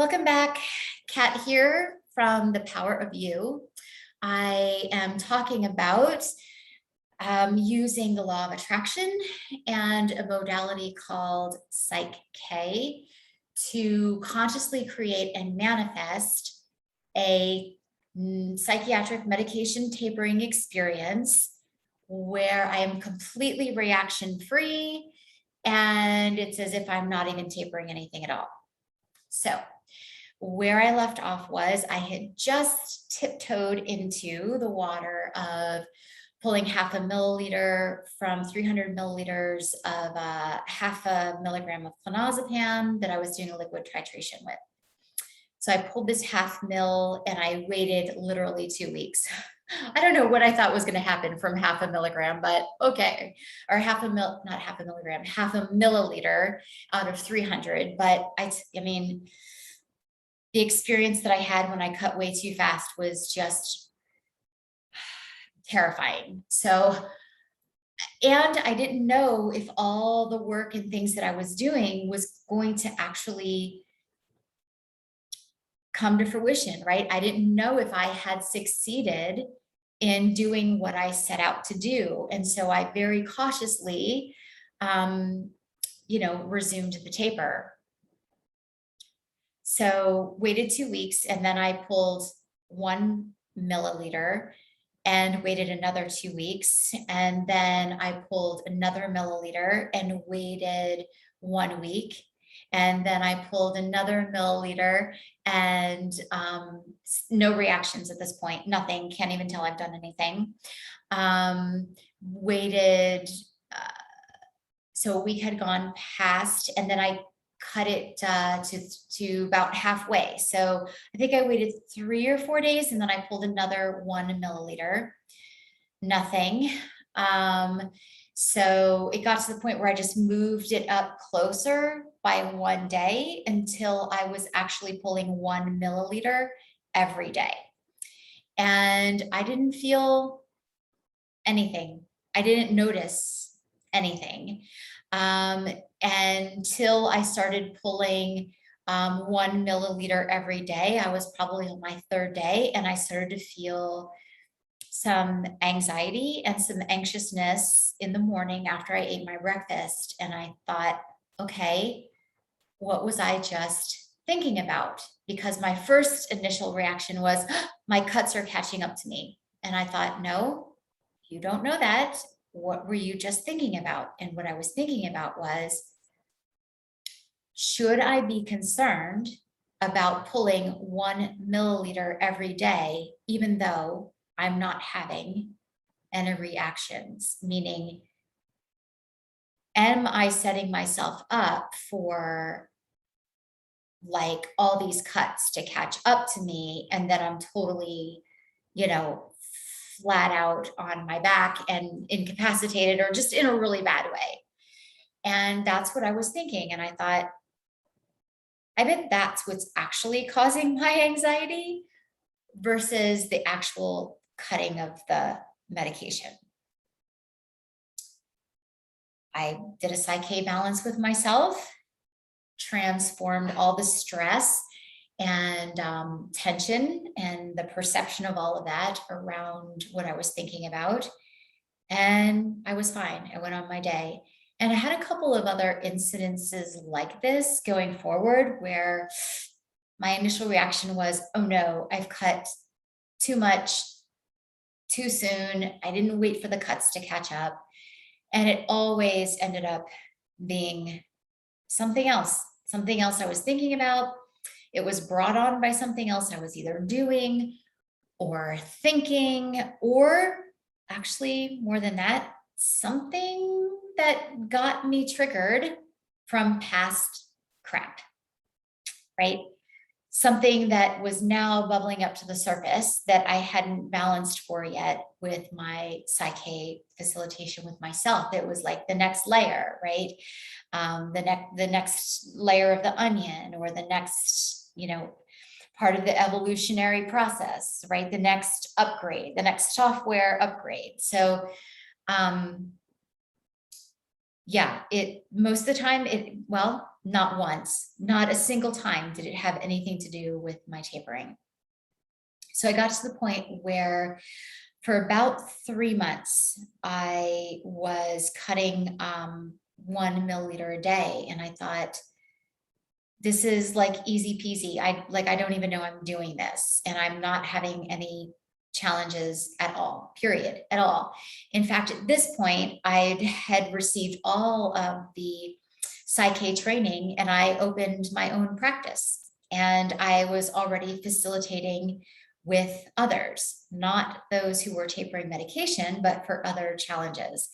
Welcome back. Kat here from The Power of You. I am talking about using the law of attraction and a modality called Psych-K to consciously create and manifest a psychiatric medication tapering experience where I am completely reaction-free, and it's as if I'm not even tapering anything at all. So where I left off was I had just tiptoed into the water of pulling half a milliliter from 300 milliliters of half a milligram of clonazepam that I was doing a liquid titration with. So I pulled this half mil and I waited literally 2 weeks. I don't know what I thought was going to happen from half a milligram, but okay. Or half a milliliter out of 300. But I mean, the experience that I had when I cut way too fast was just terrifying. So, and I didn't know if all the work and things that I was doing was going to actually come to fruition, right? I didn't know if I had succeeded in doing what I set out to do. And so I very cautiously, resumed the taper. So waited 2 weeks, and then I pulled 1 milliliter and waited another 2 weeks. And then I pulled another milliliter and waited 1 week. And then I pulled another milliliter and no reactions at this point, nothing, can't even tell I've done anything. Waited, so a week had gone past, and then I cut it to about halfway. So I think I waited 3 or 4 days, and then I pulled another 1 milliliter, nothing. So it got to the point where I just moved it up closer by 1 day until I was actually pulling 1 milliliter every day. And I didn't feel anything. I didn't notice anything until I started pulling 1 milliliter every day. I was probably on my 3rd day, and I started to feel some anxiety and some anxiousness in the morning after I ate my breakfast. And I thought, okay, what was I just thinking about? Because my first initial reaction was, my cuts are catching up to me. And I thought, no, you don't know that. What were you just thinking about? And what I was thinking about was, should I be concerned about pulling 1 milliliter every day, even though I'm not having any reactions? Meaning, am I setting myself up for like all these cuts to catch up to me, and then I'm totally, flat out on my back and incapacitated, or just in a really bad way? And that's what I was thinking. And I thought, I bet that's what's actually causing my anxiety versus the actual cutting of the medication. I did a Psych-K balance with myself, transformed all the stress and tension and the perception of all of that around what I was thinking about. And I was fine. I went on my day. And I had a couple of other incidences like this going forward where my initial reaction was, oh no, I've cut too much too soon. I didn't wait for the cuts to catch up. And it always ended up being something else I was thinking about. It was brought on by something else I was either doing or thinking, or actually more than that, something that got me triggered from past crap, right? Something that was now bubbling up to the surface that I hadn't balanced for yet with my Psych-K facilitation with myself. It was like the next layer, right? The next layer of the onion, or the next, part of the evolutionary process, right? The next upgrade, the next software upgrade. So, most of the time, not once, not a single time did it have anything to do with my tapering. So I got to the point where for about 3 months, I was cutting 1 milliliter a day. And I thought, this is like easy peasy. I don't even know I'm doing this, and I'm not having any challenges at all, period, at all. In fact, at this point, I had received all of the Psych training, and I opened my own practice, and I was already facilitating with others, not those who were tapering medication, but for other challenges.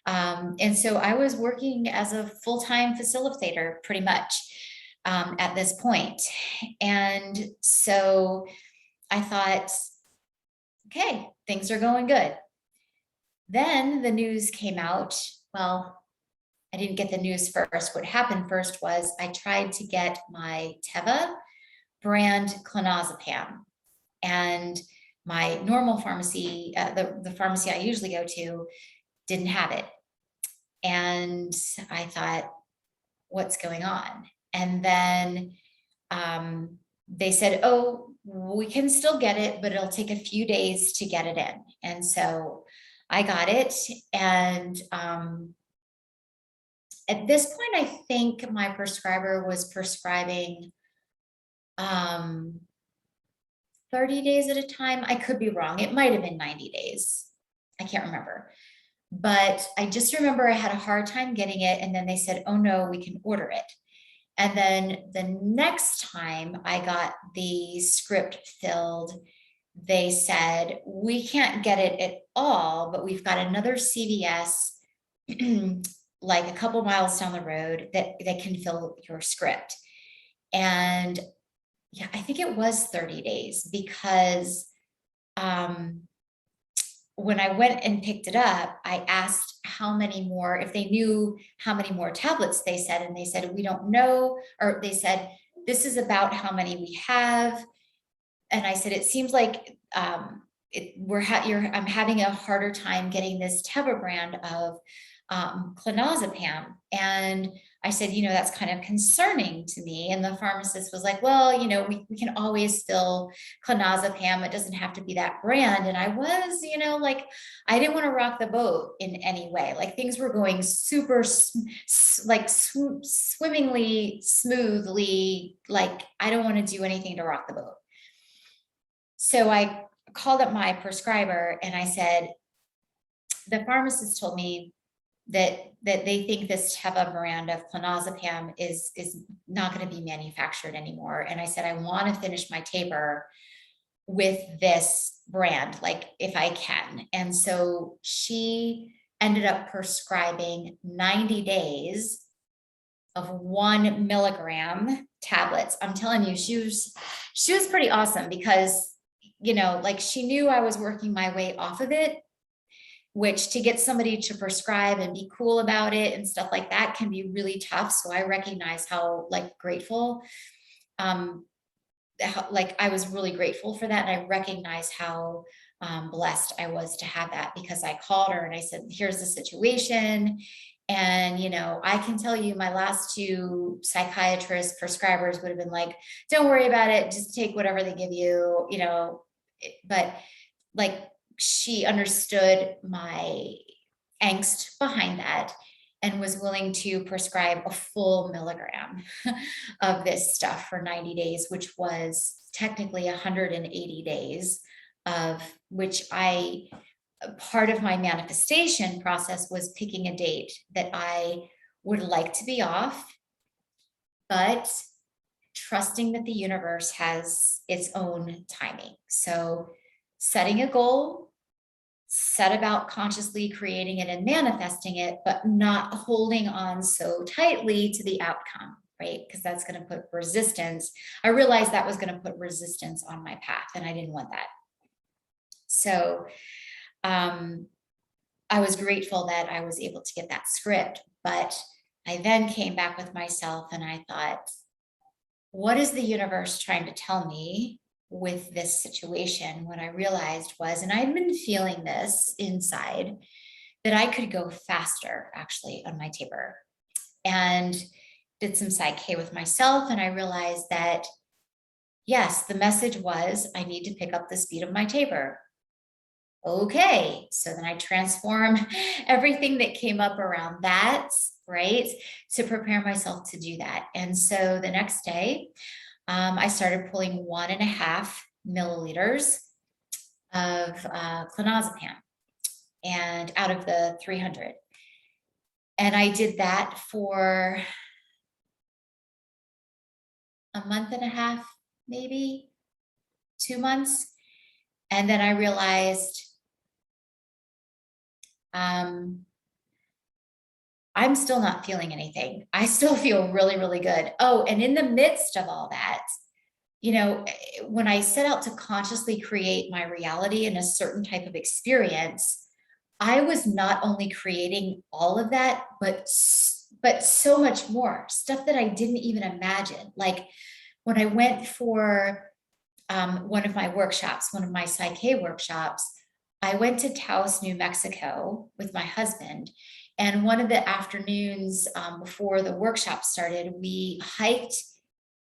And so I was working as a full-time facilitator pretty much at this point. And so I thought, okay, things are going good. Then the news came out. Well, I didn't get the news first. What happened first was I tried to get my Teva brand clonazepam, and my normal pharmacy, the pharmacy I usually go to, didn't have it. And I thought, what's going on? And then they said, oh, we can still get it, but it'll take a few days to get it in. And so I got it. And at this point, I think my prescriber was prescribing 30 days at a time. I could be wrong. It might have been 90 days. I can't remember. But I just remember I had a hard time getting it. And then they said, oh no, we can order it. And then the next time I got the script filled, they said, we can't get it at all, but we've got another CVS like a couple miles down the road that can fill your script. And yeah, I think it was 30 days because when I went and picked it up, I asked how many more, if they knew how many more tablets they said, and they said, we don't know, or they said, this is about how many we have. And I said, it seems like I'm having a harder time getting this Teva brand of clonazepam. And I said, that's kind of concerning to me. And the pharmacist was like, well, we can always fill clonazepam. It doesn't have to be that brand. And I was, like, I didn't want to rock the boat in any way. Like things were going super, swimmingly, smoothly. Like I don't want to do anything to rock the boat. So I called up my prescriber and I said, the pharmacist told me that they think this Teva brand of clonazepam is not going to be manufactured anymore. And I said, I want to finish my taper with this brand, like if I can. And so she ended up prescribing 90 days of 1 milligram tablets. I'm telling you, she was pretty awesome because, like she knew I was working my way off of it, which to get somebody to prescribe and be cool about it and stuff like that can be really tough. So I recognize how grateful, I was really grateful for that. And I recognize how blessed I was to have that, because I called her and I said, here's the situation. And, I can tell you my last 2 psychiatrist prescribers would have been like, don't worry about it. Just take whatever they give you, but she understood my angst behind that and was willing to prescribe a full milligram of this stuff for 90 days, which was technically 180 days of which part of my manifestation process was picking a date that I would like to be off, but trusting that the universe has its own timing. So setting a goal, set about consciously creating it and manifesting it, but not holding on so tightly to the outcome, right? Because that's going to put resistance. I realized that was going to put resistance on my path, and I didn't want that. So I was grateful that I was able to get that script, but I then came back with myself and I thought, what is the universe trying to tell me with this situation? What I realized was, and I'd been feeling this inside, that I could go faster actually on my taper. And did some Psych with myself, and I realized that, yes, the message was, I need to pick up the speed of my taper. Okay, so then I transform everything that came up around that, right, to prepare myself to do that. And so the next day, I started pulling 1.5 milliliters of clonazepam, and out of the 300. And I did that for a month and a half, maybe 2 months. And then I realized I'm still not feeling anything. I still feel really, really good. Oh, and in the midst of all that, you know, when I set out to consciously create my reality in a certain type of experience, I was not only creating all of that, but so much more stuff that I didn't even imagine. Like when I went for one of my workshops, one of my Psych workshops, I went to Taos, New Mexico with my husband. And one of the afternoons before the workshop started, we hiked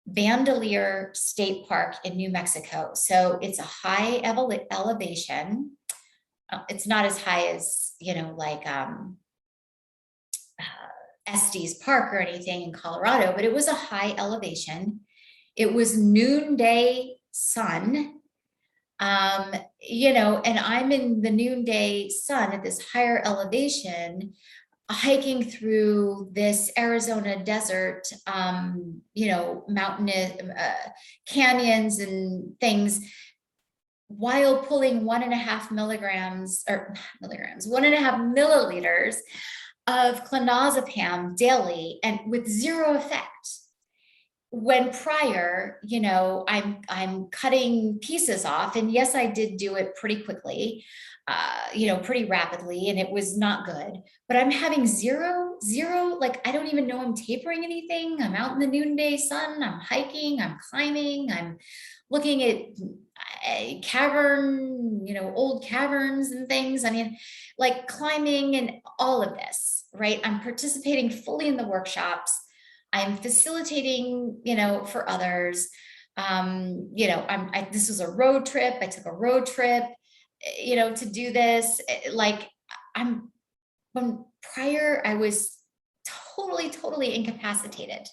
Bandelier State Park in New Mexico. So it's a high elevation. It's not as high as, you know, like Estes Park or anything in Colorado, but it was a high elevation. It was noonday sun, you know, and I'm in the noonday sun at this higher elevation, hiking through this Arizona desert, you know, mountainous canyons and things, while pulling 1.5 milligrams or milligrams, 1.5 milliliters of clonazepam daily, and with zero effect. When prior, you know, I'm cutting pieces off, and yes, I did do it pretty quickly, you know, pretty rapidly, and it was not good, but I'm having zero, like, I don't even know I'm tapering anything. I'm out in the noonday sun, I'm hiking, I'm climbing, I'm looking at a cavern, you know, old caverns and things. I mean, like climbing and all of this, right? I'm participating fully in the workshops. I'm facilitating, you know, for others. You know, this was a road trip. I took a road trip, you know, to do this. Like when prior, I was totally incapacitated.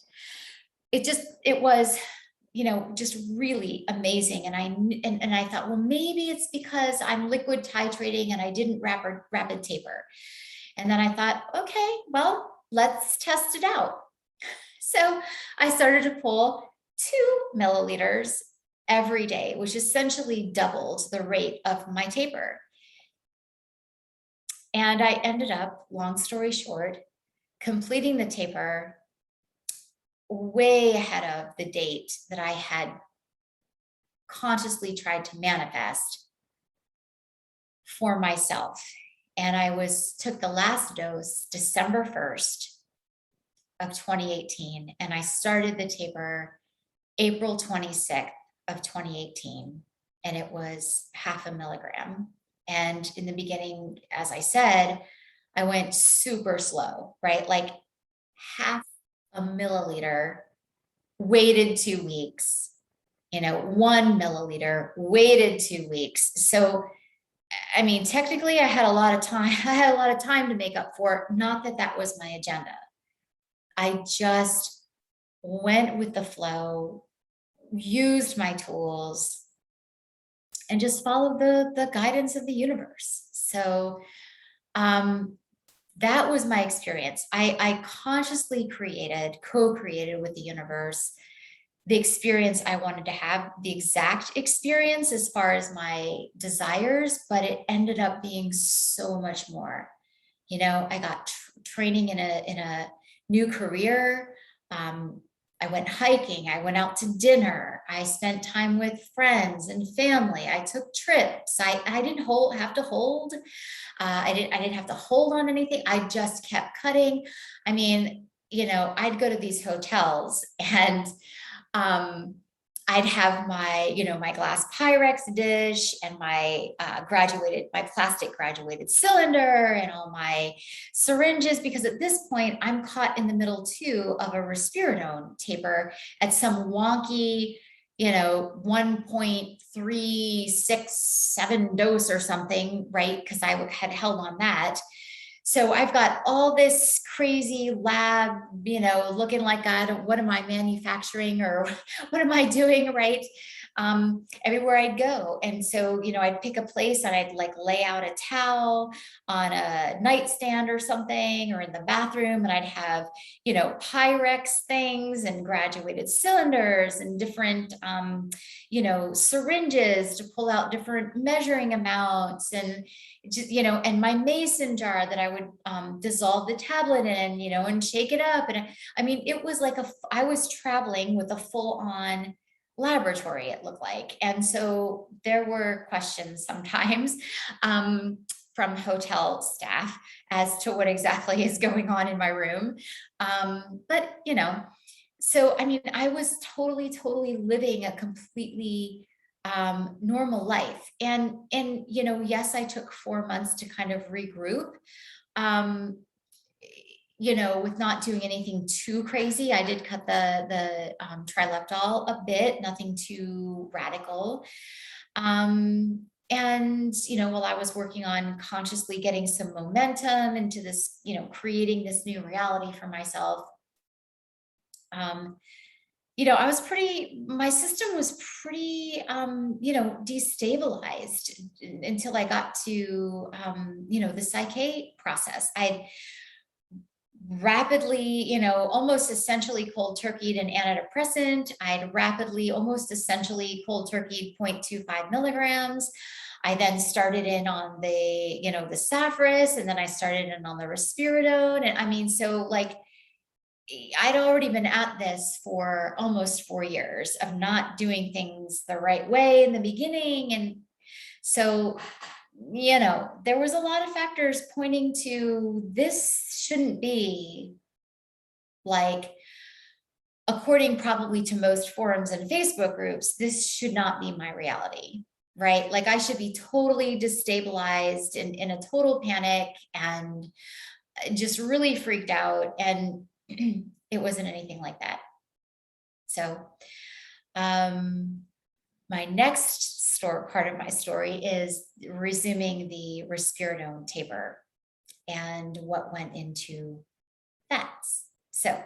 It was, you know, just really amazing. And I thought, well, maybe it's because I'm liquid titrating and I didn't rapid taper. And then I thought, okay, well, let's test it out. So I started to pull 2 milliliters every day, which essentially doubled the rate of my taper. And I ended up, long story short, completing the taper way ahead of the date that I had consciously tried to manifest for myself. And I took the last dose December 1st of 2018, and I started the taper April 26th of 2018, and it was 0.5 milligram. And in the beginning, as I said, I went super slow, right? Like 0.5 milliliter, waited 2 weeks, you know, 1 milliliter, waited 2 weeks. So, I mean, technically I had a lot of time. I had a lot of time to make up for it. Not that that was my agenda. I just went with the flow, used my tools, and just followed the guidance of the universe. So that was my experience. I consciously co-created with the universe the experience I wanted to have, the exact experience as far as my desires, but it ended up being so much more. You know, I got training in a new career. I went hiking, I went out to dinner, I spent time with friends and family, I took trips, I didn't have to hold, I didn't have to hold on anything, I just kept cutting. I mean, you know, I'd go to these hotels and I'd have my, my glass Pyrex dish and my my plastic graduated cylinder and all my syringes, because at this point I'm caught in the middle too of a risperidone taper at some wonky, 1.367 dose or something, right? Because I had held on that. So I've got all this crazy lab, looking like, what am I manufacturing or what am I doing, right? Everywhere I'd go. And so, I'd pick a place and I'd like lay out a towel on a nightstand or something, or in the bathroom, and I'd have, Pyrex things and graduated cylinders and different, syringes to pull out different measuring amounts, and just, and my mason jar that I would dissolve the tablet in, and shake it up. And I mean, it was like I was traveling with a full on laboratory, it looked like. And so there were questions sometimes from hotel staff as to what exactly is going on in my room. But, so, I mean, I was totally living a completely normal life. And, yes, I took 4 months to kind of regroup. With not doing anything too crazy. I did cut the Trileptal a bit, nothing too radical. And, while I was working on consciously getting some momentum into this, creating this new reality for myself, my system was pretty, destabilized until I got to, the Psychiatric process. I rapidly, almost essentially cold turkeyed an antidepressant. I'd rapidly, almost essentially cold turkeyed 0.25 milligrams. I then started in on the, the Saphris, and then I started in on the risperidone. And I mean, so like, I'd already been at this for almost 4 years of not doing things the right way in the beginning. And so, there was a lot of factors pointing to this shouldn't be, like, according probably to most forums and Facebook groups, this should not be my reality, right? Like, I should be totally destabilized and in a total panic and just really freaked out. And it wasn't anything like that. So, my next part of my story is resuming the risperidone taper and what went into that. So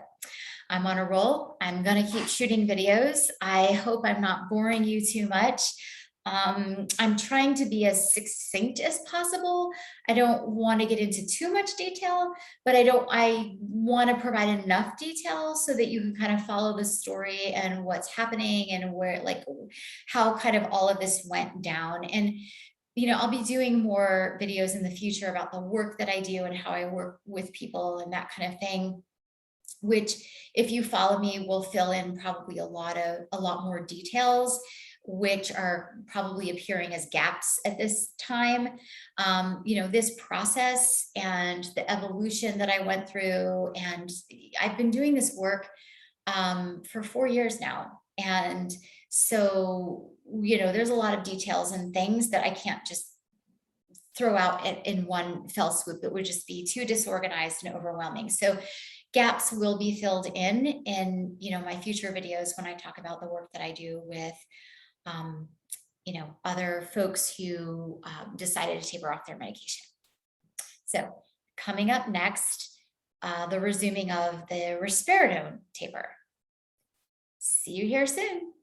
I'm on a roll. I'm going to keep shooting videos. I hope I'm not boring you too much. I'm trying to be as succinct as possible. I don't want to get into too much detail, but I want to provide enough detail so that you can kind of follow the story and what's happening and where, like, how kind of all of this went down. And, I'll be doing more videos in the future about the work that I do and how I work with people and that kind of thing, which, if you follow me, will fill in probably a lot more details, which are probably appearing as gaps at this time. This process and the evolution that I went through, and I've been doing this work for 4 years now. And so, there's a lot of details and things that I can't just throw out in one fell swoop. It would just be too disorganized and overwhelming. So gaps will be filled in my future videos when I talk about the work that I do with other folks who decided to taper off their medication. So coming up next, the resuming of the risperidone taper. See you here soon.